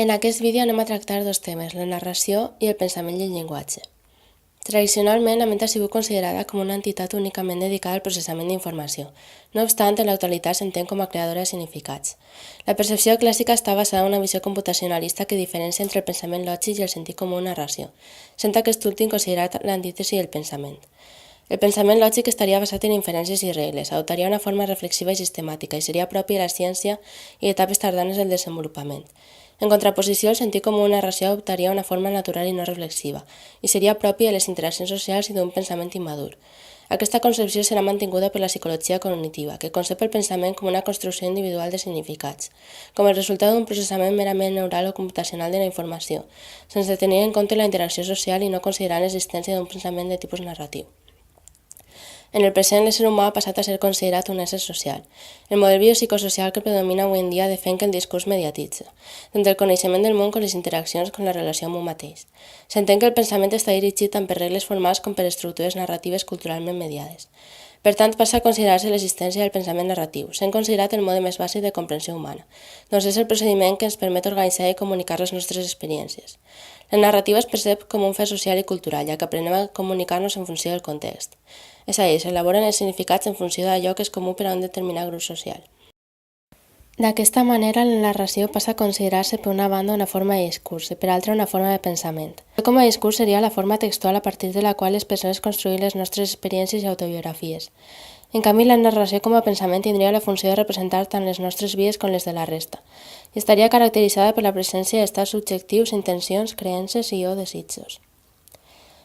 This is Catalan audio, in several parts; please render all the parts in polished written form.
En aquest vídeo anem a tractar dos temes, la narració i el pensament i el llenguatge. Tradicionalment, la ment ha sigut considerada com una entitat únicament dedicada al processament d'informació. No obstant, en l'actualitat s'entén com a creadora de significats. La percepció clàssica està basada en una visió computacionalista que diferencia entre el pensament lògic i el sentit comú o narració, sent aquest últim considerat l'antítesi del pensament. El pensament lògic estaria basat en inferències i regles, adoptaria una forma reflexiva i sistemàtica i seria propi de la ciència i etapes tardanes del desenvolupament. En contraposició, el sentit comú o narració adoptaria una forma natural i no reflexiva, i seria propi de les interaccions socials i d'un pensament immadur. Aquesta concepció serà mantinguda per la psicologia cognitiva, que concep el pensament com una construcció individual de significats, com el resultat d'un processament merament neural o computacional de la informació, sense tenir en compte la interacció social i no considerant l'existència d'un pensament de tipus narratiu. En el present, l'ésser humà ha passat a ser considerat un ésser social. El model biopsicosocial que predomina avui en dia defèn que el discurs mediatitza, tant el coneixement del món com les interaccions com la relació amb un mateix. S'entén que el pensament està dirigit tant per regles formals com per estructures narratives culturalment mediades. Per tant, passa a considerar-se l'existència del pensament narratiu, sent considerat el mode més bàsic de comprensió humana, doncs és el procediment que ens permet organitzar i comunicar les nostres experiències. La narrativa es percep com un fet social i cultural, ja que aprenem a comunicar-nos en funció del context. És a dir, s'elaboren els significats en funció d'allò que és comú per a un determinat grup social. D'aquesta manera, la narració passa a considerar-se per una banda una forma de discurs i per altra una forma de pensament. Com a discurs seria la forma textual a partir de la qual les persones construïen les nostres experiències i autobiografies. En canvi, la narració com a pensament tindria la funció de representar tant les nostres vides com les de la resta, i estaria caracteritzada per la presència d'estats subjectius, intencions, creences i o desitjos.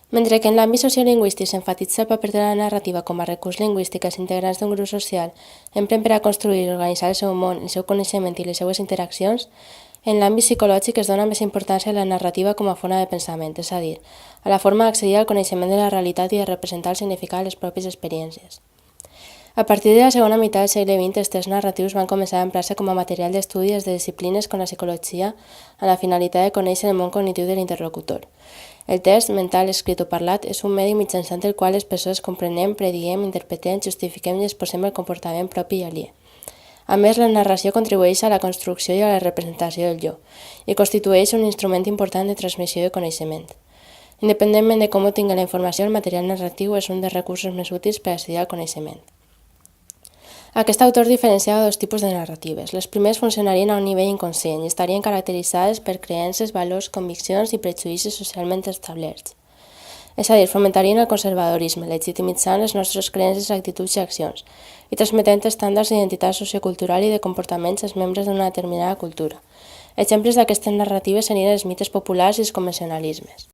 Mentre que en l'àmbit sociolingüístic s'enfatitza el paper de la narrativa com a recurs lingüístic als integrants d'un grup social, empren per a construir i organitzar el seu món, el seu coneixement i les seues interaccions, en l'àmbit psicològic es dona més importància a la narrativa com a forma de pensament, és a dir, a la forma d'accedir al coneixement de la realitat i de representar el significat de les pròpies experiències. A partir de la segona meitat del segle XX, els texts narratius van començar a emprar-se com a material d'estudi des de disciplines com la psicologia amb la finalitat de conèixer el món cognitiu de l'interlocutor. El text, mental, escrit o parlat, és un medi mitjançant el qual les persones comprenem, prediguem, interpretem, justifiquem i exposem el comportament propi i aliè. A més, la narració contribueix a la construcció i a la representació del jo, i constitueix un instrument important de transmissió de coneixement. Independentment de com obtingui la informació, el material narratiu és un dels recursos més útils per accedir al coneixement. Aquest autor diferenciava dos tipus de narratives. Les primeres funcionarien a un nivell inconscient i estarien caracteritzades per creences, valors, conviccions i prejudicis socialment establerts. És a dir, fomentarien el conservadorisme, legitimitzant les nostres creences, actituds i accions, i transmetent estàndards d'identitat sociocultural i de comportaments als membres d'una determinada cultura. Exemples d'aquestes narratives serien els mites populars i els convencionalismes.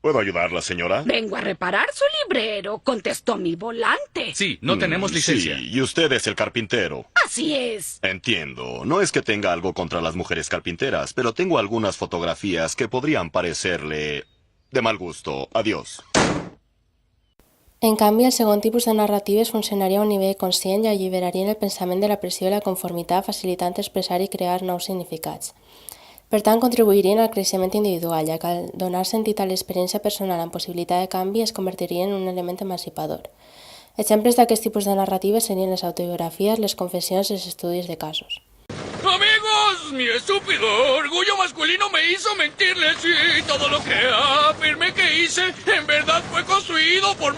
¿Puedo ayudarla, señora? Vengo a reparar su librero, contestó mi volante. Sí, no tenemos licencia. Sí, y usted es el carpintero. Así es. Entiendo. No es que tenga algo contra las mujeres carpinteras, pero tengo algunas fotografías que podrían parecerle de mal gusto. Adiós. En canvi, el segon tipus de narratives funcionaria a un nivell conscient i alliberarien el pensament de la pressió i la conformitat, facilitant expressar i crear nous significats. Per tant, contribuirien al creixement individual, ja que al donar sentit a l'experiència personal amb possibilitat de canvi es convertirien en un element emancipador. Exemples d'aquest tipus de narratives serien les autobiografies, les confessions i els estudis de casos. ¡Amigos! Mi estúpido orgullo masculino me hizo mentirles y todo lo que afirmé que hice en verdad fue construido por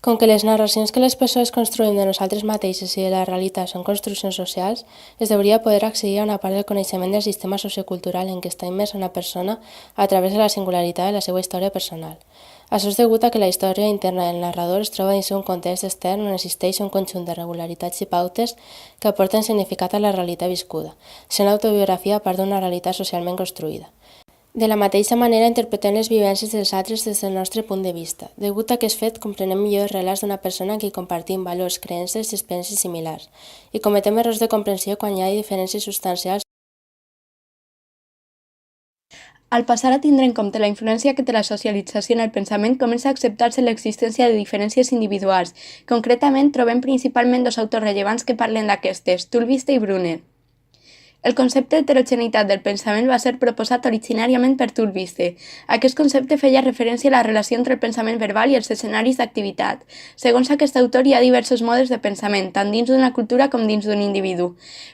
Com que les narracions que les persones construïm de nosaltres mateixes i de la realitat són construccions socials, es deuria poder accedir a una part del coneixement del sistema sociocultural en què està immersa una persona a través de la singularitat de la seva història personal. Això és degut a que la història interna del narrador es troba dins un context extern on existeix un conjunt de regularitats i pautes que aporten significat a la realitat viscuda, sent l'autobiografia part d'una realitat socialment construïda. De la mateixa manera, interpretem les vivències dels altres des del nostre punt de vista. Degut a aquest fet, comprenem millor els relats d'una persona amb qui compartim valors, creences i experiències similars, i cometem errors de comprensió quan hi ha diferències substancials. Al passar a tindre en compte la influència que té la socialització en el pensament, comença a acceptar-se l'existència de diferències individuals. Concretament, trobem principalment dos autors rellevants que parlen d'aquestes, Tulviste i Brunner. El concepte d'heterogeneïtat del pensament va ser proposat originàriament per Tulviste. Aquest concepte feia referència a la relació entre el pensament verbal i els escenaris d'activitat. Segons aquest autor, hi ha diversos modes de pensament, tant dins d'una cultura com dins d'un individu.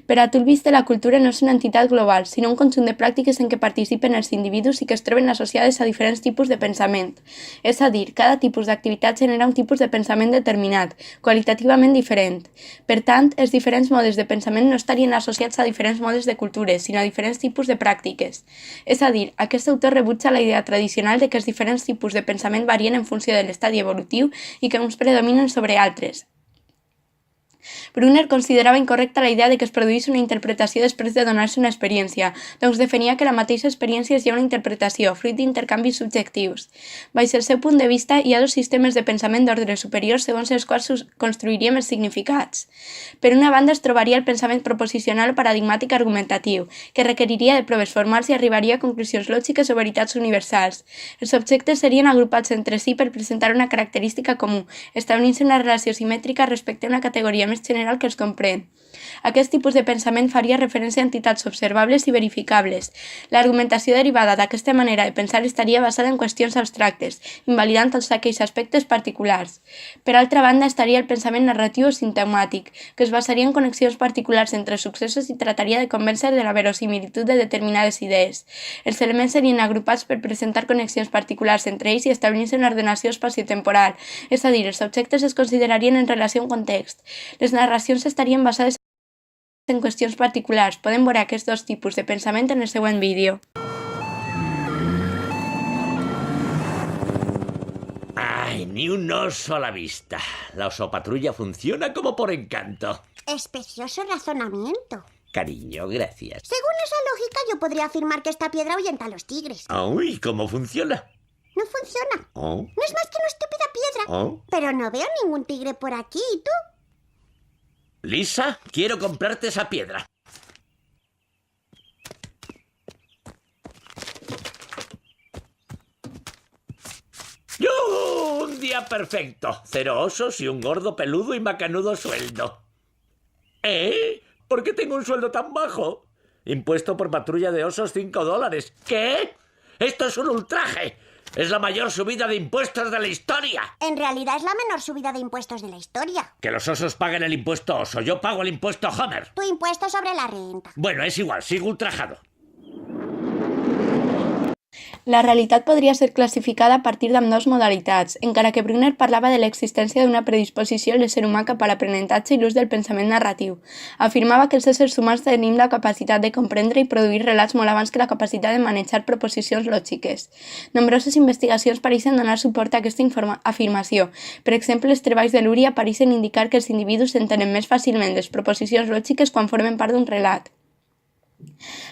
Per a Tulviste, la cultura no és una entitat global, sinó un conjunt de pràctiques en què participen els individus i que es troben associades a diferents tipus de pensament. És a dir, cada tipus d'activitat genera un tipus de pensament determinat, qualitativament diferent. Per tant, els diferents modes de pensament no estarien associats a diferents modes de cultures, sinó a diferents tipus de pràctiques. És a dir, aquest autor rebutja la idea tradicional de que els diferents tipus de pensament varien en funció de l'estadi evolutiu i que uns predominen sobre altres. Brunner considerava incorrecta la idea de que es produís una interpretació després de donar-se una experiència, doncs defenia que la mateixa experiència és ja una interpretació, fruit d'intercanvis subjectius. Baix el seu punt de vista, hi ha dos sistemes de pensament d'ordre superior segons els quals construiríem els significats. Per una banda es trobaria el pensament proposicional o paradigmàtic argumentatiu, que requeriria de proves formals i arribaria a conclusions lògiques o veritats universals. Els objectes serien agrupats entre si per presentar una característica comú, establint-se una relació simètrica respecte a una categoria més general que els comprèn. Aquest tipus de pensament faria referència a entitats observables i verificables. L'argumentació derivada d'aquesta manera de pensar estaria basada en qüestions abstractes, invalidant tots aquells aspectes particulars. Per altra banda, estaria el pensament narratiu o sintomàtic, que es basaria en connexions particulars entre successos i trataria de convèncer de la verosimilitud de determinades idees. Els elements serien agrupats per presentar connexions particulars entre ells i establint-se una ordenació espaciotemporal, és a dir, els objectes es considerarien en relació a un context. Les narracions estarien basades en qüestions particulars. Podem veure aquests dos tipus de pensament en el següent vídeo. Ay, ni un oso a la vista. La osopatrulla funciona como por encanto. Es precioso razonamiento. Cariño, gracias. Según esa lógica, yo podría afirmar que esta piedra ahuyenta a los tigres. Uy, ¿cómo funciona? No funciona. Oh, No es más que una estúpida piedra. oh. Pero no veo ningún tigre por aquí. ¿Y tú? Lisa, quiero comprarte esa piedra. ¡Yo! Un día perfecto. 0 osos y un gordo peludo y macanudo sueldo. ¿Eh? ¿Por qué tengo un sueldo tan bajo? Impuesto por patrulla de osos $5. ¿Qué? ¡Esto es un ultraje! Es la mayor subida de impuestos de la historia. En realidad es la menor subida de impuestos de la historia. Que los osos paguen el impuesto oso. Yo pago el impuesto Homer. Tu impuesto sobre la renta. Bueno, es igual. Sigo ultrajado. La realitat podria ser classificada a partir d'ambdós modalitats, encara que Brunner parlava de l'existència d'una predisposició a l'ésser humà cap a l'aprenentatge i l'ús del pensament narratiu. Afirmava que els éssers humans tenim la capacitat de comprendre i produir relats molt abans que la capacitat de manejar proposicions lògiques. Nombroses investigacions pareixen donar suport a aquesta afirmació. Per exemple, els treballs de Luria pareixen indicar que els individus entenen més fàcilment les proposicions lògiques quan formen part d'un relat.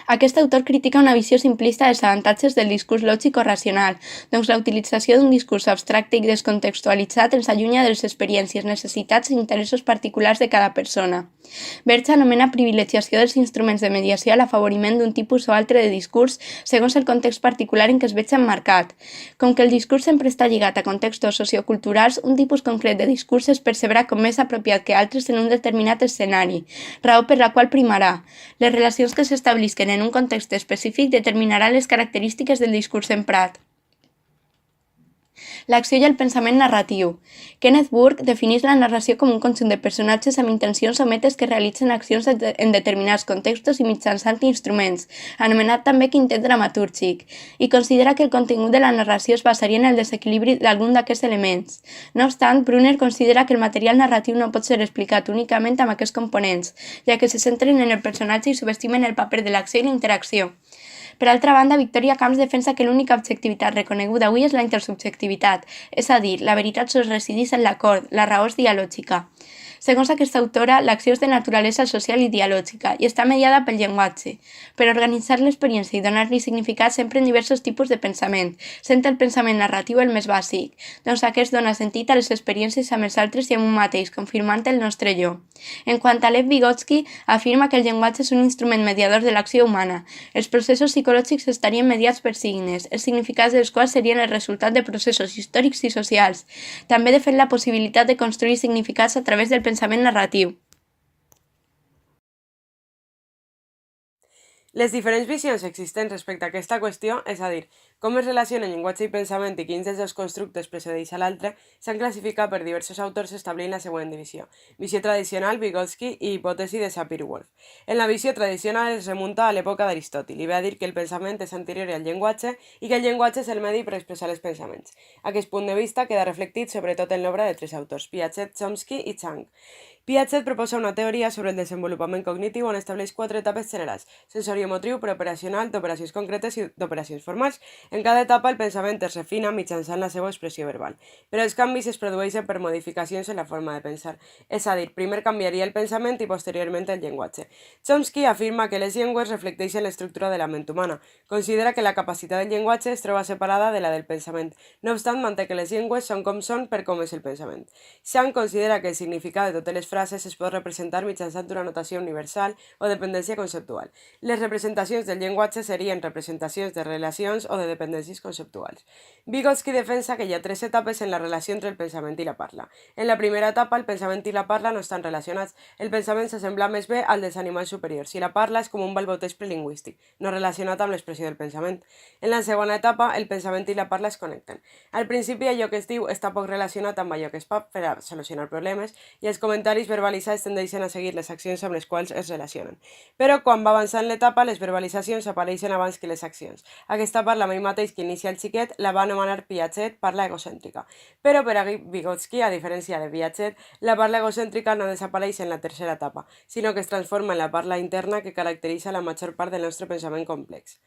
Aquest autor critica una visió simplista dels avantatges del discurs lògic o racional, doncs la utilització d'un discurs abstracte i descontextualitzat ens allunya de les experiències, necessitats i interessos particulars de cada persona. Verge anomena privilegiació dels instruments de mediació a l'afavoriment d'un tipus o altre de discurs segons el context particular en què es veig emmarcat. Com que el discurs sempre està lligat a contextos socioculturals, un tipus concret de discurs es percebrà com més apropiat que altres en un determinat escenari, raó per la qual primarà. Les relacions que s'establisquen en un context específic determinaran les característiques del discurs emprat. L'acció i el pensament narratiu. Kenneth Burke defineix la narració com un conjunt de personatges amb intencions o metes que realitzen accions en determinats contextos i mitjançant instruments, anomenat també quintet dramatúrgic, i considera que el contingut de la narració es basaria en el desequilibri d'algun d'aquests elements. No obstant, Brunner considera que el material narratiu no pot ser explicat únicament amb aquests components, ja que se centren en el personatge i subestimen el paper de l'acció i la interacció. Per altra banda, Victoria Camps defensa que l'única objectivitat reconeguda avui és la intersubjectivitat, és a dir, la veritat sols resideix en l'acord, la raó és dialògica. Segons aquesta autora, l'acció és de naturalesa social i dialògica i està mediada pel llenguatge. Per organitzar l'experiència i donar-li significat s'empren diversos tipus de pensament, sent el pensament narratiu el més bàsic, doncs aquest dona sentit a les experiències amb els altres i amb un mateix, confirmant el nostre jo. En quant a Lev Vygotsky, afirma que el llenguatge és un instrument mediador de l'acció humana. Els processos psicològics estarien mediats per signes, els significats dels quals serien el resultat de processos històrics i socials. També defèn la possibilitat de construir significats a través del pensament narratiu. Les diferents visions existents respecte a aquesta qüestió, és a dir, com es relacionen llenguatge i pensament i quins dels dos constructes precedeix a l'altre, s'han classificat per diversos autors establint la següent divisió. Visió tradicional, Vygotsky i hipòtesi de Sapir-Whorf. En la visió tradicional es remunta a l'època d'Aristòtil i ve a dir que el pensament és anterior al llenguatge i que el llenguatge és el medi per expressar els pensaments. Aquest punt de vista queda reflectit sobretot en l'obra de tres autors, Piaget, Chomsky i Chang. Piaget proposa una teoria sobre el desenvolupament cognitiu on estableix 4 etapes generals: sensoriomotriu, preoperacional, d'operacions concretes i d'operacions formals. En cada etapa el pensament es refina mitjançant la seva expressió verbal, però els canvis es produeixen per modificacions en la forma de pensar, és a dir, primer canviaria el pensament i posteriorment el llenguatge. Chomsky afirma que les llengües reflecteixen l'estructura de la ment humana. Considera que la capacitat del llenguatge es troba separada de la del pensament. No obstant, manté que les llengües són com són per com és el pensament. Chang considera que el significat de totes les frases es pot representar mitjançant una notació universal o dependència conceptual. Les representacions del llenguatge serien representacions de relacions o de dependències conceptuals. Vygotsky defensa que hi ha 3 etapes en la relació entre el pensament i la parla. En la primera etapa, el pensament i la parla no estan relacionats. El pensament s'assembla més bé al dels animals superiors i la parla és com un balboteig prelingüístic, no relacionat amb l'expressió del pensament. En la segona etapa, el pensament i la parla es connecten. Al principi, allò que es diu està poc relacionat amb allò que es fa per a solucionar problemes i els comentaris verbalitzats tendeixen a seguir les accions amb les quals es relacionen. Però quan va avançant l'etapa, les verbalitzacions apareixen abans que les accions. Aquesta parla amb ell mateix que inicia el xiquet la va anomenar Piaget parla egocèntrica. Però per a Vygotsky, a diferència de Piaget, la parla egocèntrica no desapareix en la tercera etapa, sinó que es transforma en la parla interna que caracteritza la major part del nostre pensament complex.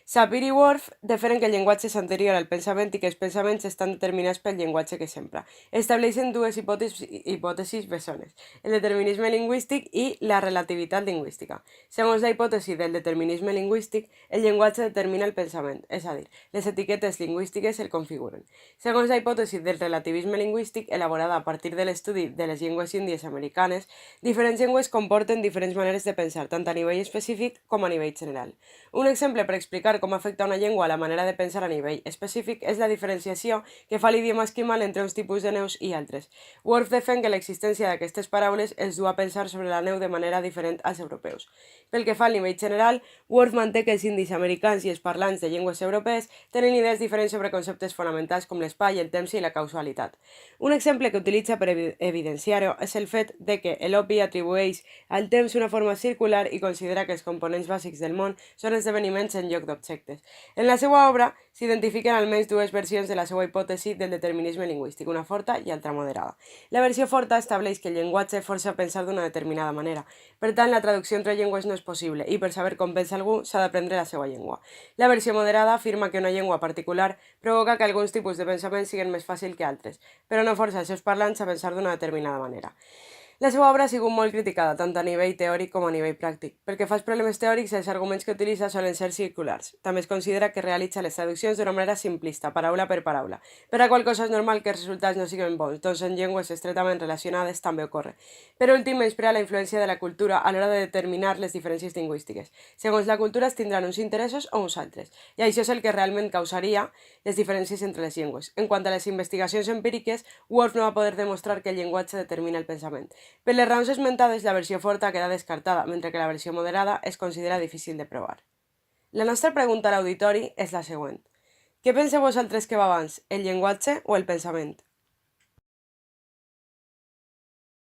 Sapir i Whorf defenen que el llenguatge és anterior al pensament i que els pensaments estan determinats pel llenguatge que s'empra. Estableixen dues hipòtesis bessones, el determinisme lingüístic i la relativitat lingüística. Segons la hipòtesi del determinisme lingüístic, el llenguatge determina el pensament, és a dir, les etiquetes lingüístiques el configuren. Segons la hipòtesi del relativisme lingüístic, elaborada a partir de l'estudi de les llengües índies americanes, diferents llengües comporten diferents maneres de pensar, tant a nivell específic com a nivell general. Un exemple per explicar com afecta una llengua a la manera de pensar a nivell específic és la diferenciació que fa l'idioma esquimal entre uns tipus de neus i altres. Whorf defèn que l'existència d'aquestes paraules els du a pensar sobre la neu de manera diferent als europeus. Pel que fa al nivell general, Whorf manté que els indis americans i els parlants de llengües europees tenen idees diferents sobre conceptes fonamentals com l'espai, el temps i la causalitat. Un exemple que utilitza per evidenciar-ho és el fet de que l'Hopi atribueix al temps una forma circular i considera que els components bàsics del món són esdeveniments en lloc d'objectes. En la seva obra s'identifiquen almenys dues versions de la seva hipòtesi del determinisme lingüístic, una forta i altra moderada. La versió forta estableix que el llenguatge força a pensar d'una determinada manera. Per tant, la traducció entre llengües no és possible i per saber com pensa algú s'ha d'aprendre la seva llengua. La versió moderada afirma que una llengua particular provoca que alguns tipus de pensament siguin més fàcils que altres, però no força els seus parlants a pensar d'una determinada manera. La seva obra ha sigut molt criticada, tant a nivell teòric com a nivell pràctic. Pel que fa als problemes teòrics, els arguments que utilitza solen ser circulars. També es considera que realitza les traduccions d'una manera simplista, paraula per paraula. Per a qual cosa és normal que els resultats no siguin bons, doncs en llengües estretament relacionades també ocorre. Per últim, menysprea la influència de la cultura a l'hora de determinar les diferències lingüístiques. Segons la cultura es tindran uns interessos o uns altres, i això és el que realment causaria les diferències entre les llengües. En quant a les investigacions empíriques, Whorf no va poder demostrar que el llenguatge determina el pensament. Per les raons esmentades, la versió forta queda descartada, mentre que la versió moderada es considera difícil de provar. La nostra pregunta a l'auditori és la següent. Què penseu vosaltres que va abans, el llenguatge o el pensament?